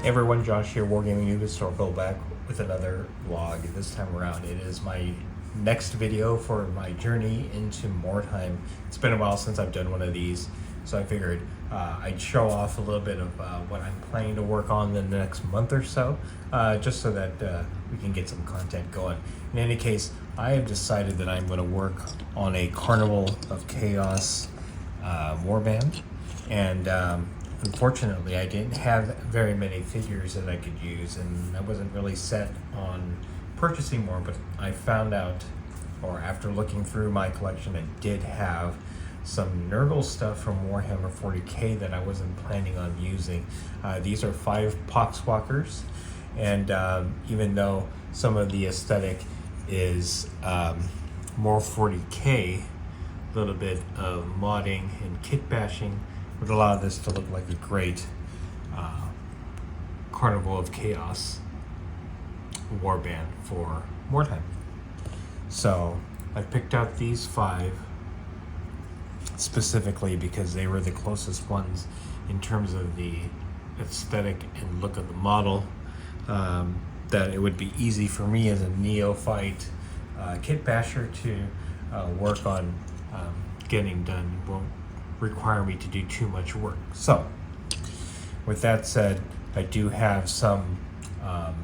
Everyone, Josh here, WarGamingNewb's, so I'll go back with another vlog. This time around, it is my next video for my journey into Mordheim. It's been a while since I've done one of these, so I figured I'd show off a little bit of what I'm planning to work on in the next month or so, just so that we can get some content going. In any case, I have decided that I'm going to work on a Carnival of Chaos Warband, and unfortunately, I didn't have very many figures that I could use, and I wasn't really set on purchasing more, but I found out, or after looking through my collection, I did have some Nurgle stuff from Warhammer 40k that I wasn't planning on using. These are 5 Poxwalkers, and even though some of the aesthetic is more 40k, a little bit of modding and kit bashing would allow this to look like a great Carnival of Chaos Warband for Mordheim. So I picked out these 5 specifically because they were the closest ones in terms of the aesthetic and look of the model, that it would be easy for me as a neophyte kit basher to work on getting done. It won't require me to do too much work. So with that said, I do have some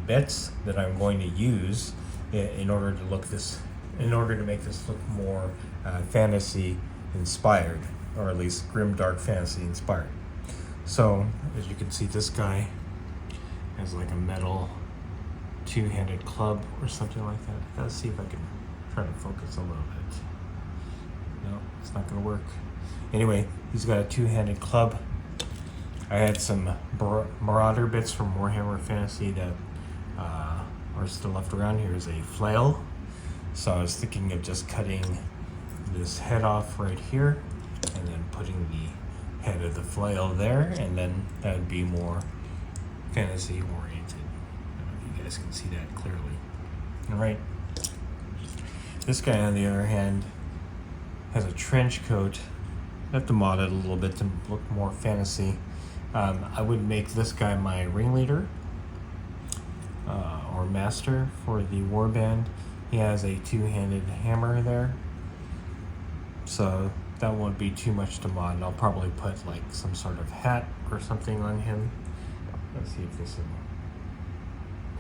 bits that I'm going to use in order to make this look more fantasy inspired, or at least grim dark fantasy inspired. So as you can see, this guy has like a metal 2-handed club or something like that. Let's see if I can try to focus a little bit. No, it's not going to work. Anyway, he's got a 2-handed club. I had some Marauder bits from Warhammer Fantasy that are still left around. Here's a flail. So I was thinking of just cutting this head off right here and then putting the head of the flail there, and then that would be more fantasy oriented. I don't know if you guys can see that clearly. All right. This guy, on the other hand, has a trench coat. I have to mod it a little bit to look more fantasy. I would make this guy my ringleader or master for the warband. He has a 2-handed hammer there, so that won't be too much to mod. And I'll probably put like some sort of hat or something on him. Let's see if this will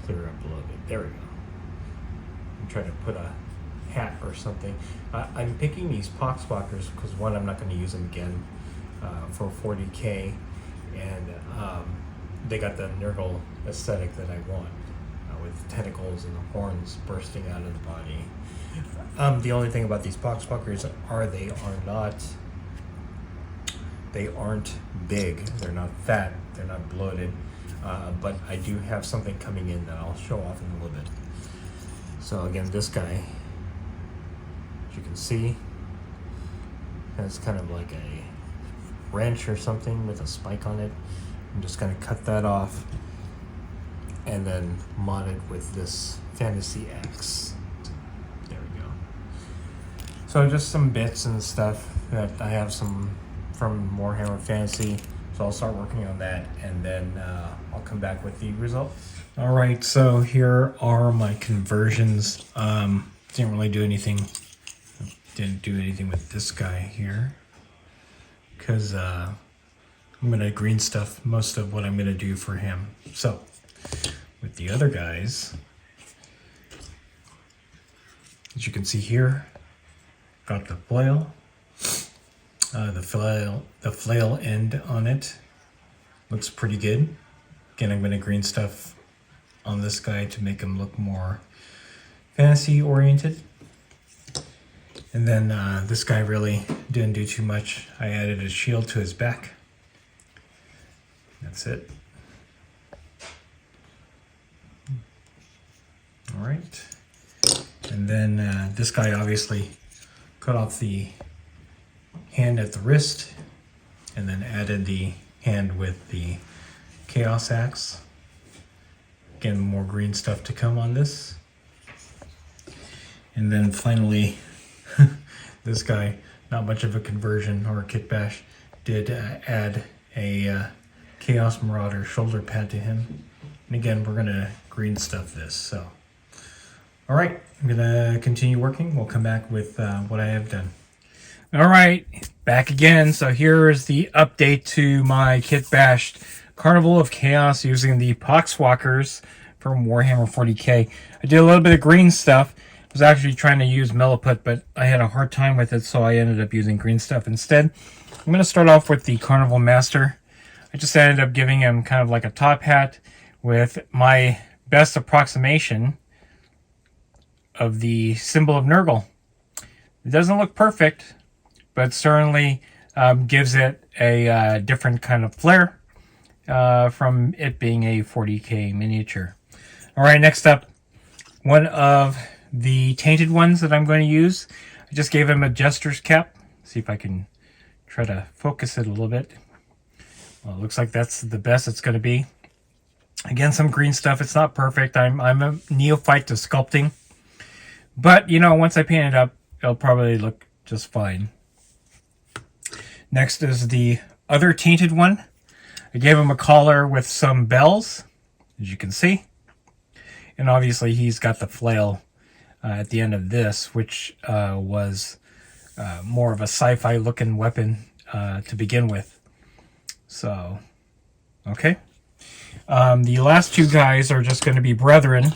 clear up a little bit. There we go. I'm trying to put a hat or something. I'm picking these Poxwalkers because, one, I'm not going to use them again for 40k, and they got the Nurgle aesthetic that I want, with tentacles and the horns bursting out of the body. The only thing about these Poxwalkers are they aren't big, they're not fat, they're not bloated, but I do have something coming in that I'll show off in a little bit. So again, this guy, as you can see, has kind of like a wrench or something with a spike on it. I'm just going to cut that off and then mod it with this fantasy axe. There we go. So just some bits and stuff that I have some from Warhammer Fantasy, so I'll start working on that, and then I'll come back with the results. All right, so here are my conversions. Didn't do anything with this guy here because I'm gonna green stuff most of what I'm gonna do for him. So with the other guys, as you can see here, got the flail. The flail end on it looks pretty good. Again, I'm gonna green stuff on this guy to make him look more fantasy oriented. And then this guy really didn't do too much. I added a shield to his back. That's it. All right. And then this guy obviously cut off the hand at the wrist and then added the hand with the Chaos Axe. Again, more green stuff to come on this. And then finally, this guy, not much of a conversion or a kit bash, did add a Chaos Marauder shoulder pad to him. And again, we're gonna green stuff this. So, all right, I'm gonna continue working. We'll come back with what I have done. All right, back again. So here is the update to my kit bashed Carnival of Chaos using the Poxwalkers from Warhammer 40k. I did a little bit of green stuff. I was actually trying to use Milliput, but I had a hard time with it, so I ended up using green stuff instead. I'm going to start off with the Carnival Master. I just ended up giving him kind of like a top hat with my best approximation of the symbol of Nurgle. It doesn't look perfect, but certainly gives it a different kind of flair from it being a 40k miniature. All right, next up, one of the tainted ones that I'm going to use. I just gave him a Jester's cap. See if I can try to focus it a little bit. Well, it looks like that's the best it's going to be. Again, some green stuff. It's not perfect. I'm a neophyte to sculpting. But, you know, once I paint it up, it'll probably look just fine. Next is the other tainted one. I gave him a collar with some bells, as you can see. And obviously he's got the flail at the end of this, which was more of a sci-fi looking weapon to begin with. So, okay. The last two guys are just going to be brethren.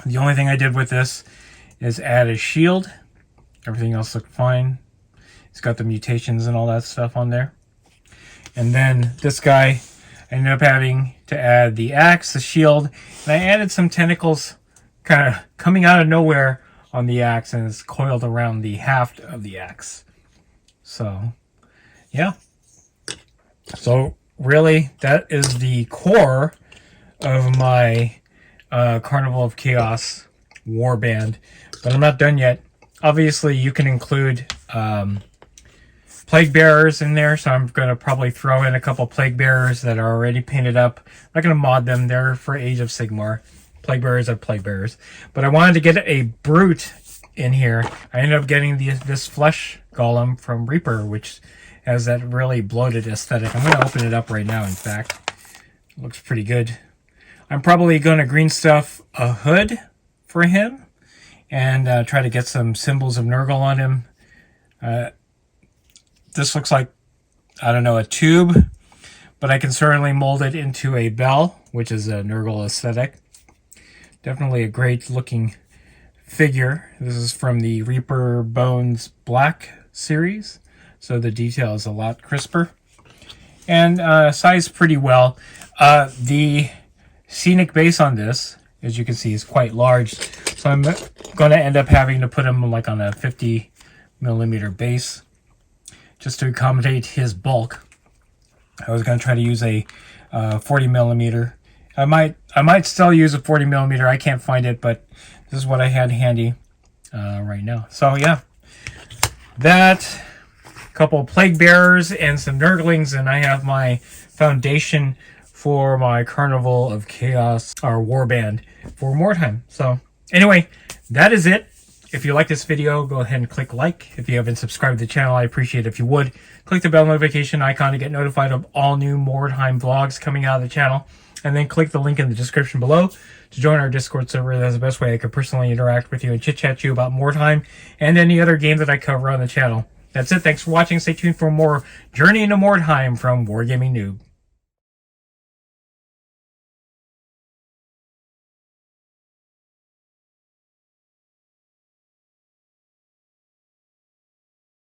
The only thing I did with this is add a shield. Everything else looked fine. It's got the mutations and all that stuff on there. And then this guy, I ended up having to add the axe, the shield, and I added some tentacles kind of coming out of nowhere on the axe, and it's coiled around the haft of the axe. So, yeah. So, really, that is the core of my Carnival of Chaos Warband. But I'm not done yet. Obviously, you can include Plague Bearers in there, so I'm going to probably throw in a couple Plague Bearers that are already painted up. I'm not going to mod them. They're for Age of Sigmar. Plague Bearers are Plague Bearers. But I wanted to get a Brute in here. I ended up getting this Flesh Golem from Reaper, which has that really bloated aesthetic. I'm going to open it up right now, in fact. It looks pretty good. I'm probably going to green stuff a hood for him and try to get some symbols of Nurgle on him. This looks like, I don't know, a tube, but I can certainly mold it into a bell, which is a Nurgle aesthetic. Definitely a great looking figure. This is from the Reaper Bones Black series, so the detail is a lot crisper. And sized pretty well. The scenic base on this, as you can see, is quite large, so I'm going to end up having to put him like on a 50mm base just to accommodate his bulk. I was going to try to use a 40mm. I might still use a 40mm. I can't find it, but this is what I had handy right now. So yeah, that, couple Plague Bearers and some Nurglings, and I have my foundation for my Carnival of Chaos, our Warband for Mordheim. So anyway, that is it. If you like this video, go ahead and click like. If you haven't subscribed to the channel, I appreciate it if you would. Click the bell notification icon to get notified of all new Mordheim vlogs coming out of the channel. And then click the link in the description below to join our Discord server. That's the best way I could personally interact with you and chit-chat you about Mordheim and any other game that I cover on the channel. That's it. Thanks for watching. Stay tuned for more Journey into Mordheim from WarGamingNoob.